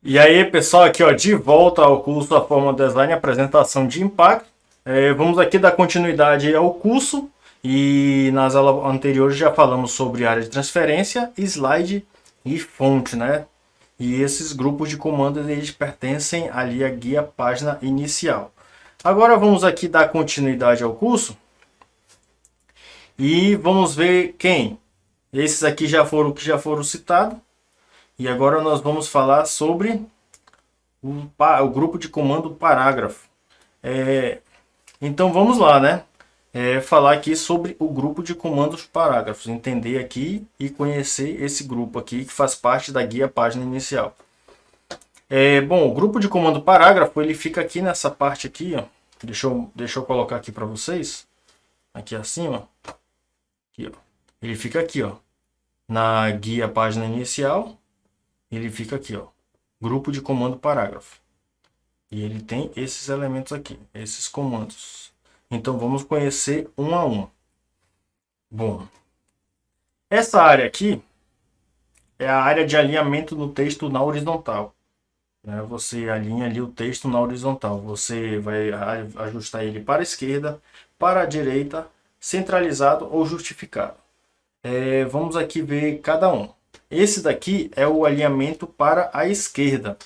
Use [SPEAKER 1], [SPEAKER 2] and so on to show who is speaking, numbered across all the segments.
[SPEAKER 1] E aí, pessoal, aqui ó, de volta ao curso da Forma Design Apresentação de Impacto. Vamos aqui dar continuidade ao curso e nas aulas anteriores já falamos sobre área de transferência, slide e fonte, né? E esses grupos de comandos eles pertencem ali à guia página inicial. Agora vamos aqui dar continuidade ao curso e vamos ver quem. Esses aqui já foram citados e agora nós vamos falar sobre o grupo de comando parágrafo. Então vamos lá, né? Falar aqui sobre o grupo de comandos parágrafos, entender aqui e conhecer esse grupo aqui que faz parte da guia página inicial. Bom, o grupo de comando parágrafo ele fica aqui nessa parte aqui, ó. Deixa eu colocar aqui para vocês, aqui acima, aqui, ó. Ele fica aqui, ó, na guia página inicial, ele fica aqui, ó, grupo de comando parágrafo. E ele tem esses elementos aqui, esses comandos. Então vamos conhecer um a um. Bom, essa área aqui é a área de alinhamento do texto na horizontal. Você alinha ali o texto na horizontal. Você vai ajustar ele para a esquerda, para a direita, centralizado ou justificado. Vamos aqui ver cada um. Esse daqui é o alinhamento para a esquerda.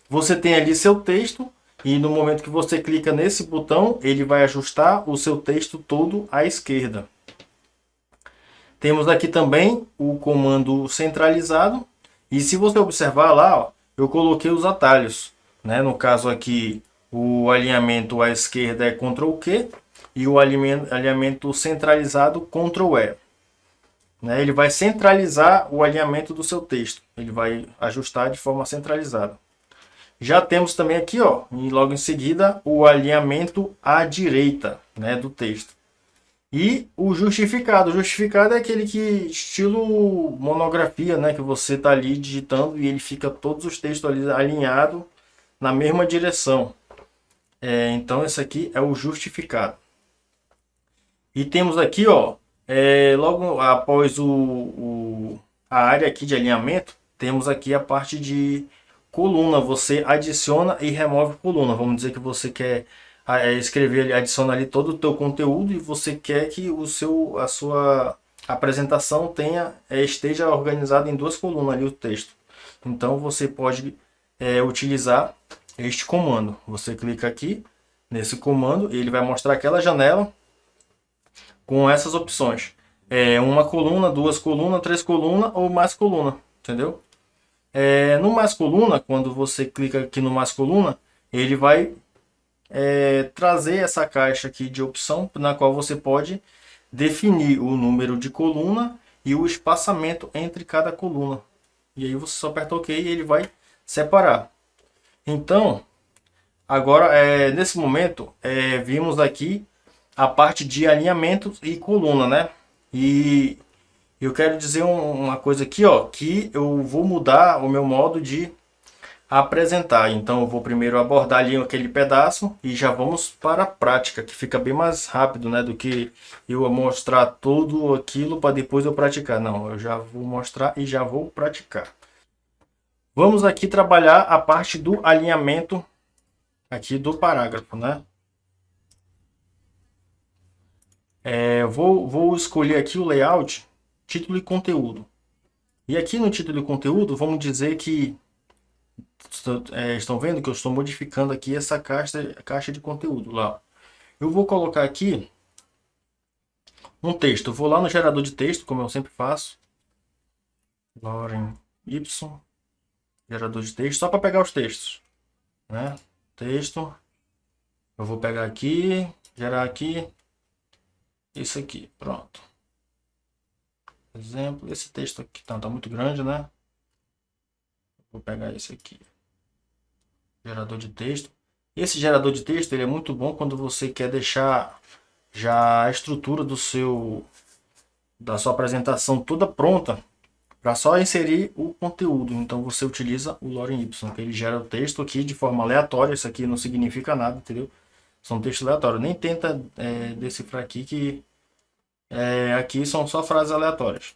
[SPEAKER 1] Você tem ali seu texto e no momento que você clica nesse botão, ele vai ajustar o seu texto todo à esquerda. Temos aqui também o comando centralizado. E se você observar lá, ó, eu coloquei os atalhos. No caso aqui, o alinhamento à esquerda é Ctrl Q e o alinhamento centralizado Ctrl E. Ele vai centralizar o alinhamento do seu texto. Ele vai ajustar de forma centralizada. Já temos também aqui, ó, e logo em seguida, o alinhamento à direita, do texto. E o justificado. O justificado é aquele que estilo monografia, que você está ali digitando e ele fica todos os textos ali alinhados na mesma direção. Então esse aqui é o justificado. E temos aqui, ó, logo após a área aqui de alinhamento, temos aqui a parte de coluna. Você adiciona e remove coluna. Vamos dizer que você quer escrever, adiciona ali todo o teu conteúdo e você quer que a sua apresentação esteja organizada em duas colunas ali o texto. Então você pode utilizar este comando. Você clica aqui nesse comando e ele vai mostrar aquela janela com essas opções. Uma coluna, duas colunas, três colunas ou mais coluna, entendeu? No mais coluna, quando você clica aqui no mais coluna, ele vai trazer essa caixa aqui de opção na qual você pode definir o número de coluna e o espaçamento entre cada coluna. E aí você só aperta OK e ele vai separar. Então, agora nesse momento vimos aqui a parte de alinhamento e coluna, né? E eu quero dizer uma coisa aqui, ó, que eu vou mudar o meu modo de apresentar. Então eu vou primeiro abordar ali aquele pedaço e já vamos para a prática, que fica bem mais rápido, do que eu mostrar tudo aquilo para depois eu praticar. Não, eu já vou mostrar e já vou praticar. Vamos aqui trabalhar a parte do alinhamento aqui do parágrafo, né? Vou escolher aqui o layout, título e conteúdo. E aqui no título e conteúdo, vamos dizer que estão vendo que eu estou modificando aqui essa caixa de conteúdo lá. Eu vou colocar aqui um texto. Eu vou lá no gerador de texto, como eu sempre faço. Loren Y, gerador de texto, só para pegar os textos, Texto. Eu vou pegar aqui, gerar aqui, isso aqui, pronto. Exemplo, esse texto aqui tá muito grande, Vou pegar esse aqui. Gerador de texto. Esse gerador de texto ele é muito bom quando você quer deixar já a estrutura da sua apresentação toda pronta para só inserir o conteúdo. Então você utiliza o Loren Y, que ele gera o texto aqui de forma aleatória. Isso aqui não significa nada, entendeu? São textos aleatórios. Nem tenta decifrar aqui que aqui são só frases aleatórias.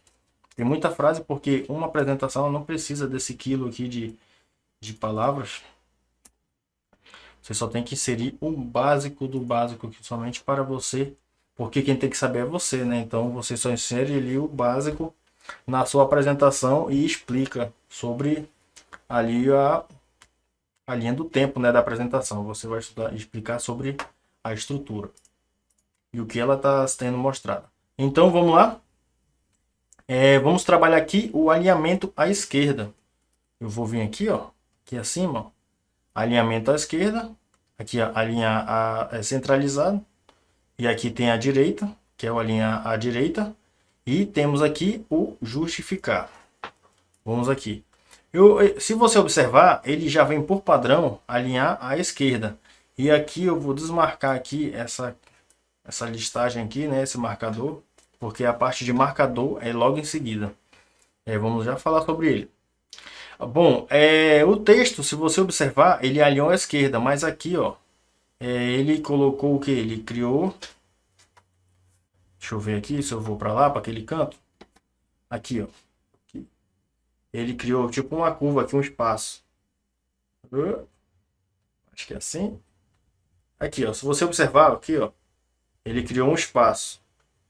[SPEAKER 1] Tem muita frase porque uma apresentação não precisa desse quilo aqui de de palavras, você só tem que inserir o básico do básico aqui somente para você, porque quem tem que saber é você, né? Então você só insere ali o básico na sua apresentação e explica sobre ali a linha do tempo, né, da apresentação. Você vai explicar sobre a estrutura e o que ela está sendo mostrada. Então vamos lá. Vamos trabalhar aqui o alinhamento à esquerda. Eu vou vir aqui, ó, aqui acima, ó, alinhamento à esquerda. Aqui ó, alinhar centralizado. E aqui tem a direita, que é o alinhar à direita. E temos aqui o justificar. Vamos aqui. Se você observar, ele já vem por padrão alinhar à esquerda. E aqui eu vou desmarcar aqui essa listagem aqui, né, esse marcador, porque a parte de marcador é logo em seguida. Vamos já falar sobre ele. Bom, o texto, se você observar, ele alinhou à esquerda, mas aqui, ó, ele colocou o que? Ele criou. Deixa eu ver aqui se eu vou para lá, para aquele canto. Aqui, ó. Aqui. Ele criou tipo uma curva aqui, um espaço. Acho que é assim. Aqui, ó. Se você observar aqui, ó, ele criou um espaço.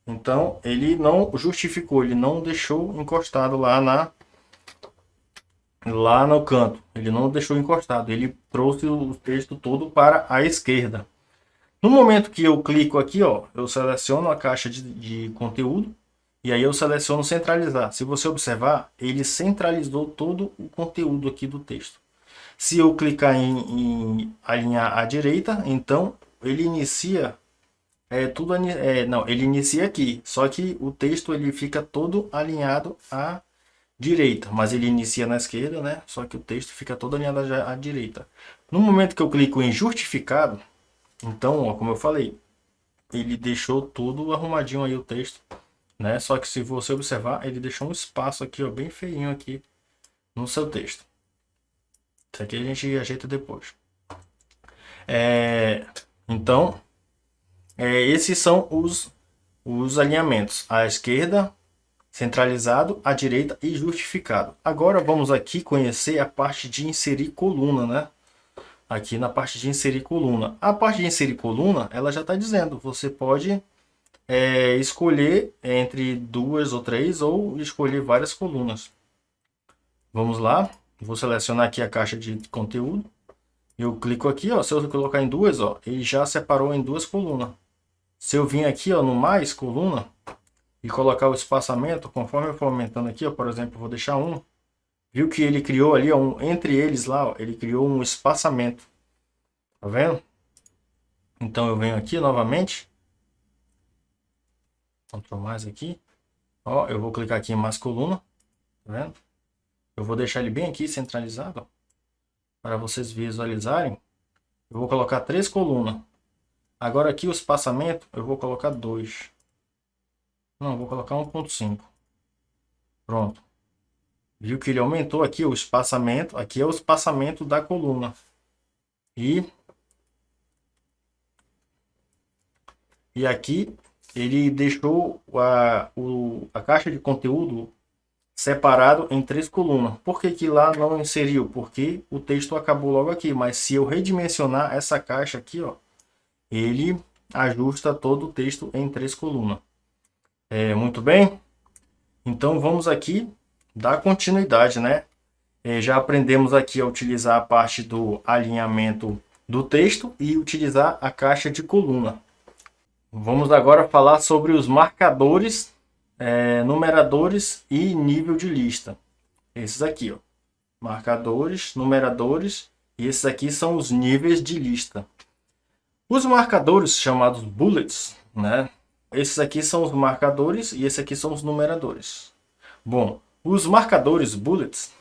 [SPEAKER 1] Então, ele não justificou, ele não deixou encostado lá no canto. Ele não deixou encostado, ele trouxe o texto todo para a esquerda. No momento que eu clico aqui, ó, eu seleciono a caixa de conteúdo e aí eu seleciono centralizar. Se você observar, ele centralizou todo o conteúdo aqui do texto. Se eu clicar em alinhar à direita, então ele inicia ele inicia aqui, só que o texto ele fica todo alinhado à direita, mas ele inicia na esquerda, né? Só que o texto fica todo alinhado à direita. No momento que eu clico em justificado, então, ó, como eu falei, ele deixou tudo arrumadinho aí o texto, né? Só que se você observar, ele deixou um espaço aqui, ó, bem feinho aqui no seu texto. Isso aqui a gente ajeita depois. Então, esses são os alinhamentos. À esquerda, centralizado, à direita e justificado. Agora vamos aqui conhecer a parte de inserir coluna, né? Aqui na parte de inserir coluna. A parte de inserir coluna, ela já está dizendo, você pode escolher entre 2 ou 3 ou escolher várias colunas. Vamos lá, vou selecionar aqui a caixa de conteúdo. Eu clico aqui, ó, se eu colocar em 2, ó, ele já separou em 2 colunas. Se eu vir aqui, ó, no mais coluna e colocar o espaçamento, conforme eu for aumentando aqui, ó, por exemplo, eu vou deixar 1. Viu que ele criou ali, ó, entre eles lá, ó, ele criou um espaçamento. Tá vendo? Então eu venho aqui novamente. Ctrl mais aqui. Ó, eu vou clicar aqui em mais coluna. Tá vendo? Eu vou deixar ele bem aqui centralizado, ó, para vocês visualizarem. Eu vou colocar 3 colunas. Agora aqui o espaçamento eu vou colocar 2. Não, eu vou colocar 1.5. Pronto. Viu que ele aumentou aqui o espaçamento. Aqui é o espaçamento da coluna. E aqui ele deixou a caixa de conteúdo separado em 3 colunas. Por que que lá não inseriu? Porque o texto acabou logo aqui. Mas se eu redimensionar essa caixa aqui, ó, ele ajusta todo o texto em 3 colunas. Muito bem. Então vamos aqui dar continuidade, né? Já aprendemos aqui a utilizar a parte do alinhamento do texto e utilizar a caixa de coluna. Vamos agora falar sobre os marcadores, numeradores e nível de lista. Esses aqui, ó, marcadores, numeradores, e esses aqui são os níveis de lista. Os marcadores chamados bullets, né? Esses aqui são os marcadores e esses aqui são os numeradores. Bom, os marcadores bullets,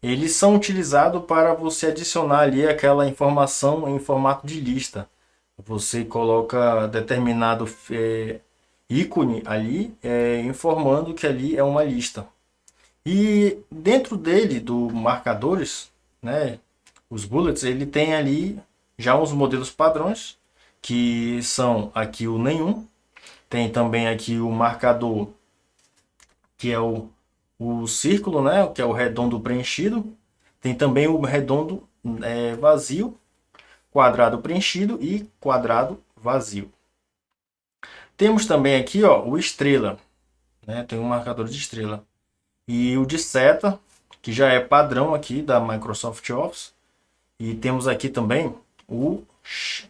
[SPEAKER 1] eles são utilizados para você adicionar ali aquela informação em formato de lista. Você coloca determinado ícone ali, informando que ali é uma lista. E dentro dele, do marcadores, né, os bullets, ele tem ali já uns modelos padrões, que são aqui o nenhum. Tem também aqui o marcador, que é o círculo, né, que é o redondo preenchido. Tem também o redondo vazio, quadrado preenchido e quadrado vazio. Temos também aqui, ó, o estrela, né? Tem um marcador de estrela. E o de seta, que já é padrão aqui da Microsoft Office. E temos aqui também o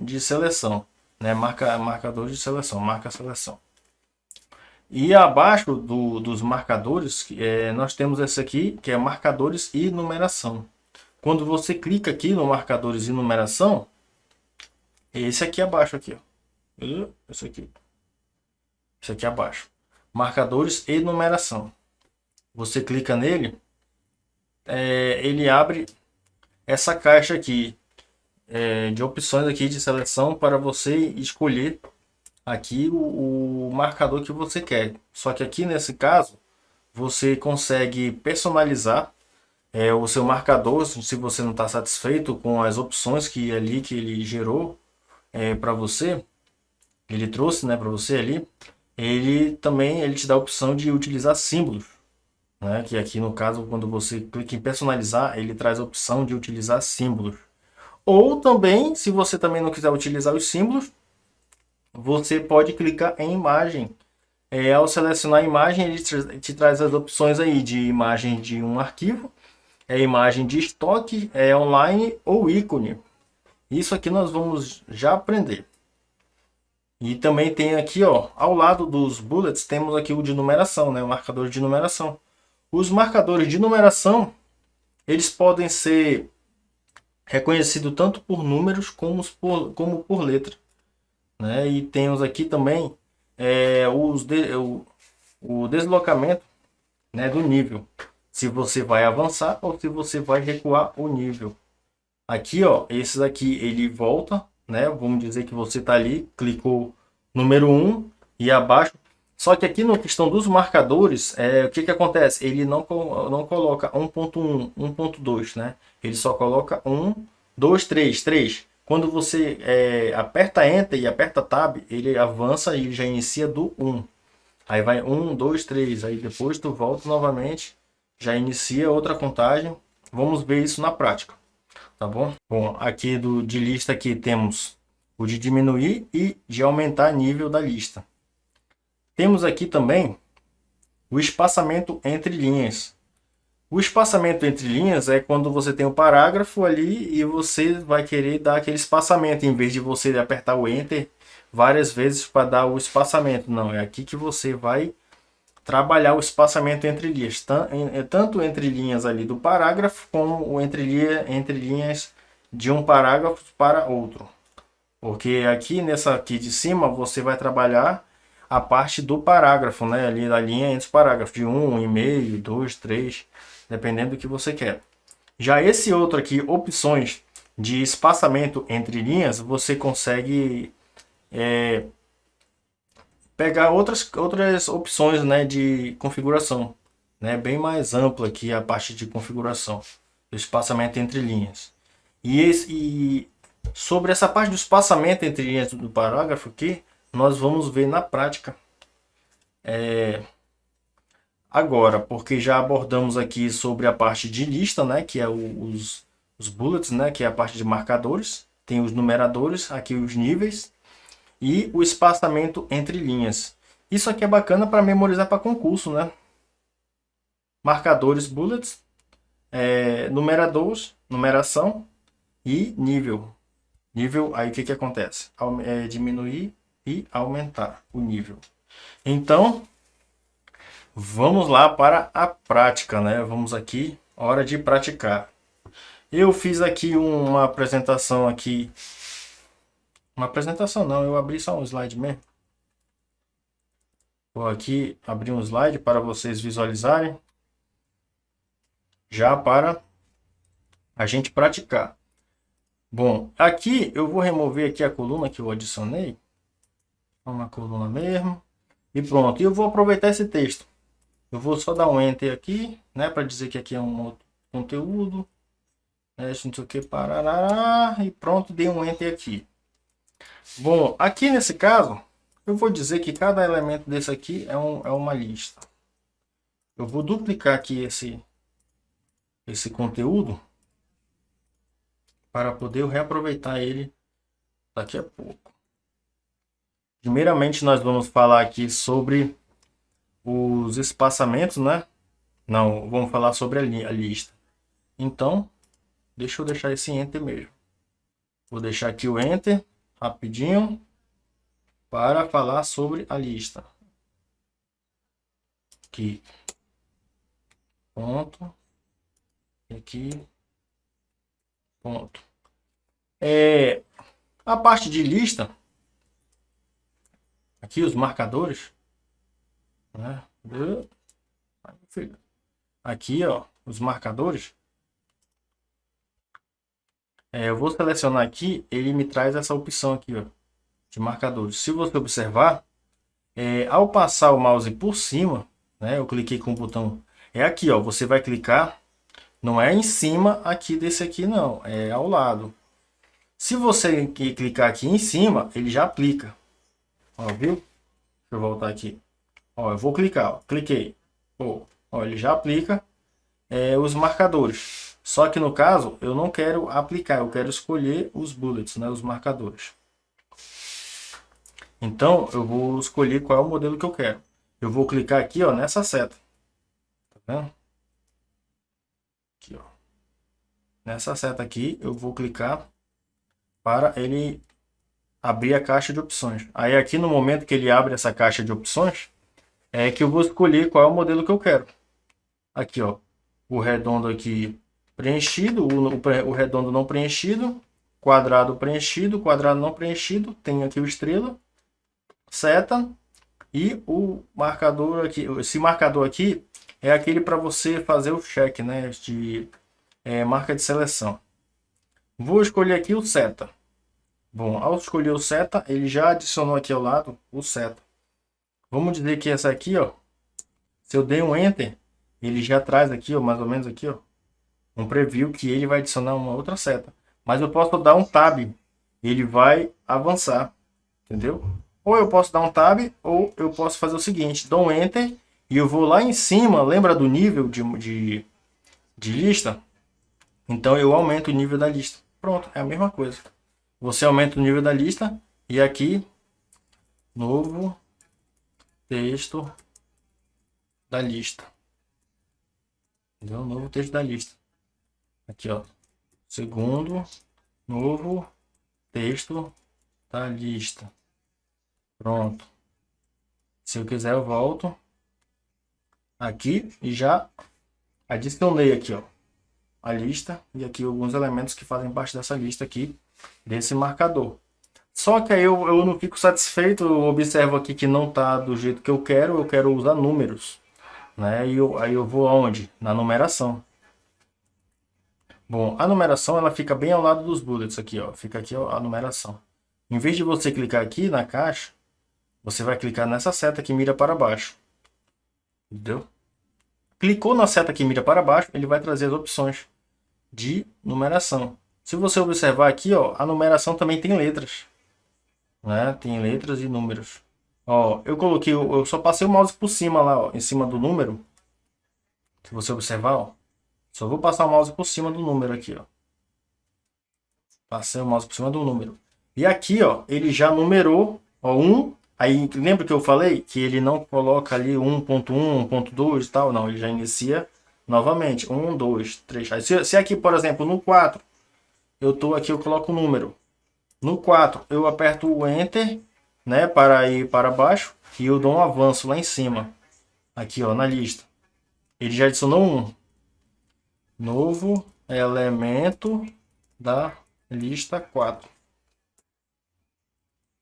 [SPEAKER 1] de seleção, né? Marcador de seleção, marca seleção. E abaixo dos marcadores, nós temos esse aqui, que é marcadores e numeração. Quando você clica aqui no marcadores e numeração, esse aqui abaixo, aqui, ó. Esse aqui abaixo. Marcadores e numeração. Você clica nele, ele abre essa caixa aqui de opções aqui de seleção para você escolher aqui o marcador que você quer. Só que aqui nesse caso você consegue personalizar o seu marcador se você não está satisfeito com as opções que ele gerou para você, ele trouxe, né, para você ali. Ele te dá a opção de utilizar símbolos, né? Que aqui no caso, quando você clica em personalizar, ele traz a opção de utilizar símbolos. Ou também, se você também não quiser utilizar os símbolos, você pode clicar em imagem. Ao selecionar a imagem, ele te traz as opções aí de imagem de um arquivo, imagem de estoque, online ou ícone. Isso aqui nós vamos já aprender. E também tem aqui, ó, ao lado dos bullets, temos aqui o de numeração, né? O marcador de numeração. Os marcadores de numeração, eles podem ser reconhecidos tanto por números como por letra, né? E temos aqui também o deslocamento, né, do nível. Se você vai avançar ou se você vai recuar o nível. Aqui, ó, esse daqui ele volta, né? Vamos dizer que você está ali, clicou número 1 e abaixo. Só que aqui na questão dos marcadores, o que acontece? Ele não coloca 1.1, 1.2, né? Ele só coloca 1, 2, 3, 3. Quando você aperta Enter e aperta Tab, ele avança e já inicia do 1. Aí vai 1, 2, 3. Aí depois tu volta novamente, já inicia outra contagem. Vamos ver isso na prática, tá bom? Bom, aqui de lista aqui temos o de diminuir e de aumentar nível da lista. Temos aqui também o espaçamento entre linhas. O espaçamento entre linhas é quando você tem um parágrafo ali e você vai querer dar aquele espaçamento, em vez de você apertar o Enter várias vezes para dar o espaçamento. Não, é aqui que você vai trabalhar o espaçamento entre linhas, tanto entre linhas ali do parágrafo, como entre linhas de um parágrafo para outro. Porque aqui nessa aqui de cima você vai trabalhar a parte do parágrafo, né? Ali da linha entre os parágrafos de 1, 1,5, 2, 3, dependendo do que você quer. Já esse outro aqui, opções de espaçamento entre linhas, você consegue pegar outras opções, né, de configuração, né? Bem mais ampla aqui a parte de configuração do espaçamento entre linhas. E sobre essa parte do espaçamento entre linhas do parágrafo aqui, nós vamos ver na prática agora, porque já abordamos aqui sobre a parte de lista, né, que é os bullets, né, que é a parte de marcadores, tem os numeradores, aqui os níveis e o espaçamento entre linhas. Isso aqui é bacana para memorizar para concurso, né? Marcadores, bullets, numeradores, numeração e nível. Nível, aí o que acontece? Diminuir e aumentar o nível. Então, vamos lá para a prática, né? Vamos aqui, hora de praticar. Eu fiz aqui uma apresentação aqui. Uma apresentação não, eu abri só um slide mesmo. Vou aqui abrir um slide para vocês visualizarem. Já para a gente praticar. Bom, aqui eu vou remover aqui a coluna que eu adicionei. Uma coluna mesmo. E pronto, e eu vou aproveitar esse texto. Eu vou só dar um Enter aqui, né, para dizer que aqui é um outro conteúdo. Não sei o que, parará, e pronto, dei um Enter aqui. Bom, aqui nesse caso, eu vou dizer que cada elemento desse aqui é uma lista. Eu vou duplicar aqui esse conteúdo. para poder reaproveitar ele daqui a pouco. Primeiramente, nós vamos falar aqui sobre os espaçamentos, né? Não, vamos falar sobre a lista. Então, deixa eu deixar esse Enter mesmo. Vou deixar aqui o Enter rapidinho para falar sobre a lista. Aqui. Ponto. Aqui. Ponto. A parte de lista, aqui os marcadores, né? Aqui, ó, os marcadores. Eu vou selecionar aqui, ele me traz essa opção aqui, ó, de marcadores. Se você observar, ao passar o mouse por cima, né? Eu cliquei com o botão. É aqui, ó. Você vai clicar. Não é em cima aqui desse aqui, não. É ao lado. Se você clicar aqui em cima, ele já aplica. Ó, viu? Deixa eu voltar aqui. Ó, eu vou clicar. Ó. Cliquei. Ó, ele já aplica os marcadores. Só que no caso, eu não quero aplicar. Eu quero escolher os bullets, né? Os marcadores. Então, eu vou escolher qual é o modelo que eu quero. Eu vou clicar aqui, ó, nessa seta. Tá vendo? Aqui, ó. Nessa seta aqui, eu vou clicar para ele abrir a caixa de opções. Aí aqui no momento que ele abre essa caixa de opções, é que eu vou escolher qual é o modelo que eu quero. Aqui, ó, o redondo aqui preenchido, o redondo não preenchido, quadrado preenchido, quadrado não preenchido, tem aqui o estrela, seta e o marcador aqui. Esse marcador aqui é aquele para você fazer o check, né, de marca de seleção. Vou escolher aqui o seta. Bom, ao escolher o seta, ele já adicionou aqui ao lado o seta. Vamos dizer que essa aqui, ó, se eu der um Enter, ele já traz aqui, ó, mais ou menos aqui, ó, um preview que ele vai adicionar uma outra seta. Mas eu posso dar um Tab, ele vai avançar, entendeu? Ou eu posso dar um Tab, ou eu posso fazer o seguinte, dou um Enter e eu vou lá em cima, lembra do nível de lista? Então eu aumento o nível da lista. Pronto, é a mesma coisa. Você aumenta o nível da lista e aqui, novo texto da lista. Entendeu? Novo texto da lista. Aqui, ó. Segundo, novo texto da lista. Pronto. Se eu quiser, eu volto aqui e já adicionei aqui, ó, a lista e aqui alguns elementos que fazem parte dessa lista aqui, desse marcador. Só que aí eu não fico satisfeito, eu observo aqui que não está do jeito que eu quero usar números, né? E aí eu vou aonde? Na numeração. Bom, a numeração ela fica bem ao lado dos bullets aqui, ó. Fica aqui ó, a numeração. Em vez de você clicar aqui na caixa, você vai clicar nessa seta que mira para baixo. Entendeu? Clicou na seta que mira para baixo, ele vai trazer as opções de numeração. Se você observar aqui, ó, a numeração também tem letras, né? Tem letras e números. Ó, eu só passei o mouse por cima lá, ó, em cima do número. Se você observar, ó, só vou passar o mouse por cima do número aqui, ó. Passei o mouse por cima do número. E aqui, ó, ele já numerou, ó, 1. Aí, lembra que eu falei que ele não coloca ali 1.1, 1.2 e tal? Não, ele já inicia novamente. 1, 2, 3. Aí, se aqui, por exemplo, no 4, eu tô aqui, eu coloco o número. No 4, eu aperto o Enter, né, para ir para baixo. E eu dou um avanço lá em cima. Aqui, ó, na lista. Ele já adicionou um novo elemento da lista 4.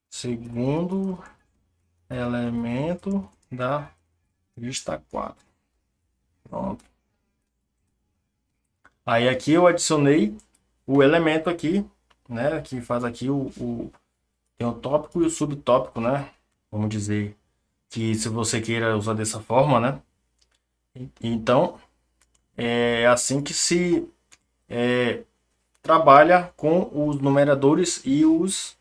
[SPEAKER 1] Segundo elemento da lista 4. Pronto. Aí aqui eu adicionei o elemento aqui, né, que faz aqui tem o tópico e o subtópico, né? Vamos dizer que se você queira usar dessa forma, né? Então, é assim que se trabalha com os numeradores e os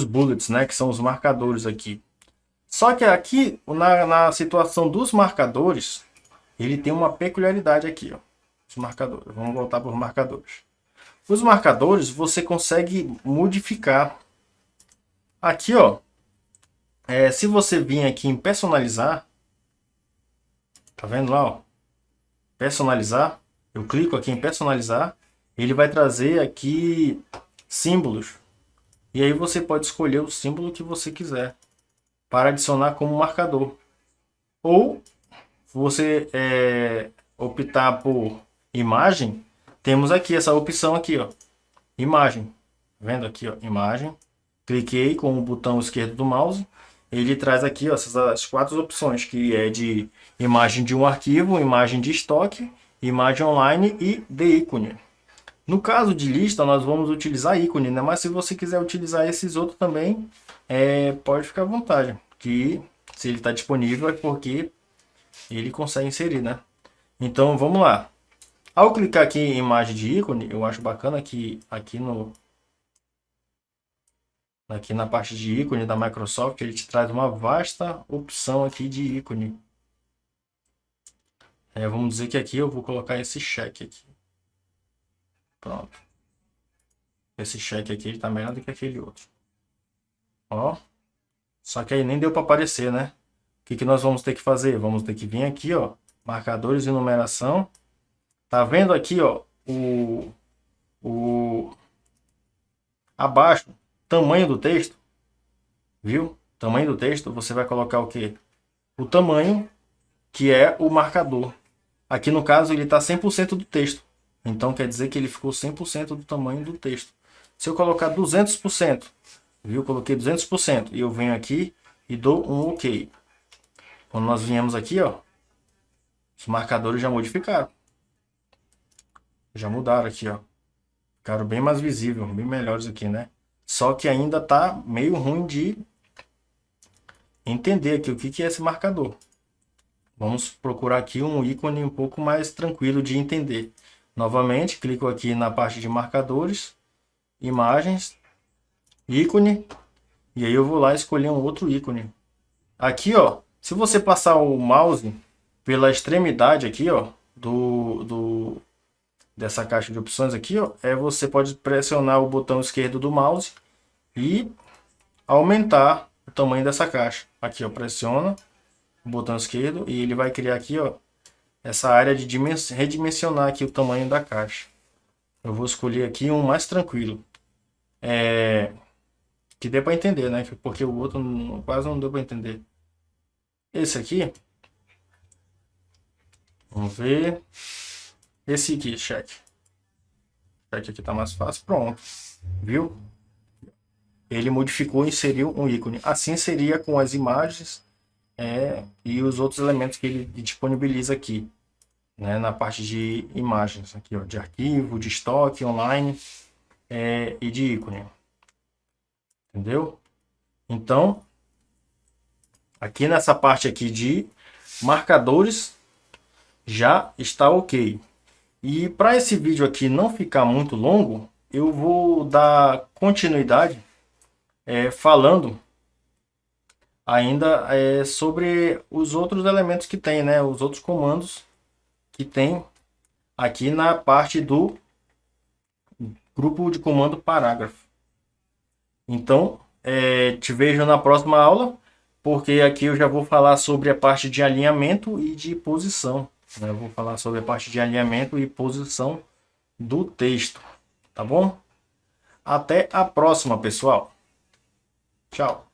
[SPEAKER 1] bullets, né? Que são os marcadores aqui. Só que aqui, na situação dos marcadores, ele tem uma peculiaridade aqui, ó. Os marcadores. Vamos voltar para os marcadores. Os marcadores você consegue modificar. Aqui, ó, se você vir aqui em personalizar, tá vendo lá, ó, personalizar, eu clico aqui em personalizar, ele vai trazer aqui símbolos. E aí você pode escolher o símbolo que você quiser para adicionar como marcador. Ou você optar por imagem, temos aqui essa opção aqui, ó, imagem. Tá vendo aqui, ó, imagem. Cliquei com o botão esquerdo do mouse, ele traz aqui, ó, essas 4 opções, que é de imagem de um arquivo, imagem de estoque, imagem online e de ícone. No caso de lista, nós vamos utilizar ícone, né? Mas se você quiser utilizar esses outros também, pode ficar à vontade. Que se ele está disponível é porque ele consegue inserir, né? Então vamos lá. Ao clicar aqui em imagem de ícone, eu acho bacana que aqui na parte de ícone da Microsoft, ele te traz uma vasta opção aqui de ícone. Vamos dizer que aqui eu vou colocar esse cheque aqui. Pronto. Esse cheque aqui está melhor do que aquele outro. Ó. Só que aí nem deu para aparecer, né? O que nós vamos ter que fazer? Vamos ter que vir aqui, ó. Marcadores e numeração. Tá vendo aqui, ó. Abaixo, tamanho do texto. Viu? Tamanho do texto, você vai colocar o quê? O tamanho, que é o marcador. Aqui no caso, ele está 100% do texto. Então quer dizer que ele ficou 100% do tamanho do texto. Se eu colocar 200%, viu? Coloquei 200% e eu venho aqui e dou um OK. Quando nós viemos aqui, ó, os marcadores já modificaram. Já mudaram aqui, ó. Ficaram bem mais visível, bem melhores aqui, né? Só que ainda tá meio ruim de entender aqui o que é esse marcador. Vamos procurar aqui um ícone um pouco mais tranquilo de entender. Novamente, clico aqui na parte de marcadores, imagens, ícone, e aí eu vou lá escolher um outro ícone. Aqui, ó, se você passar o mouse pela extremidade aqui, ó, dessa caixa de opções aqui, ó, você pode pressionar o botão esquerdo do mouse e aumentar o tamanho dessa caixa. Aqui, ó, pressiona o botão esquerdo e ele vai criar aqui, ó, essa área de redimensionar aqui o tamanho da caixa. Eu vou escolher aqui um mais tranquilo. Que dê para entender, né? Porque o outro quase não deu para entender. Esse aqui. Vamos ver. Esse aqui, cheque. Cheque aqui tá mais fácil. Pronto. Viu? Ele modificou e inseriu um ícone. Assim seria com as imagens e os outros elementos que ele disponibiliza aqui, né? Na parte de imagens. Aqui, ó, de arquivo, de estoque, online e de ícone. Entendeu? Então, aqui nessa parte aqui de marcadores, já está ok. E para esse vídeo aqui não ficar muito longo, eu vou dar continuidade falando ainda sobre os outros elementos que tem, né? Os outros comandos que tem aqui na parte do grupo de comando parágrafo. Então, te vejo na próxima aula, porque aqui eu já vou falar sobre a parte de alinhamento e de posição. Eu vou falar sobre a parte de alinhamento e posição do texto, tá bom? Até a próxima, pessoal. Tchau.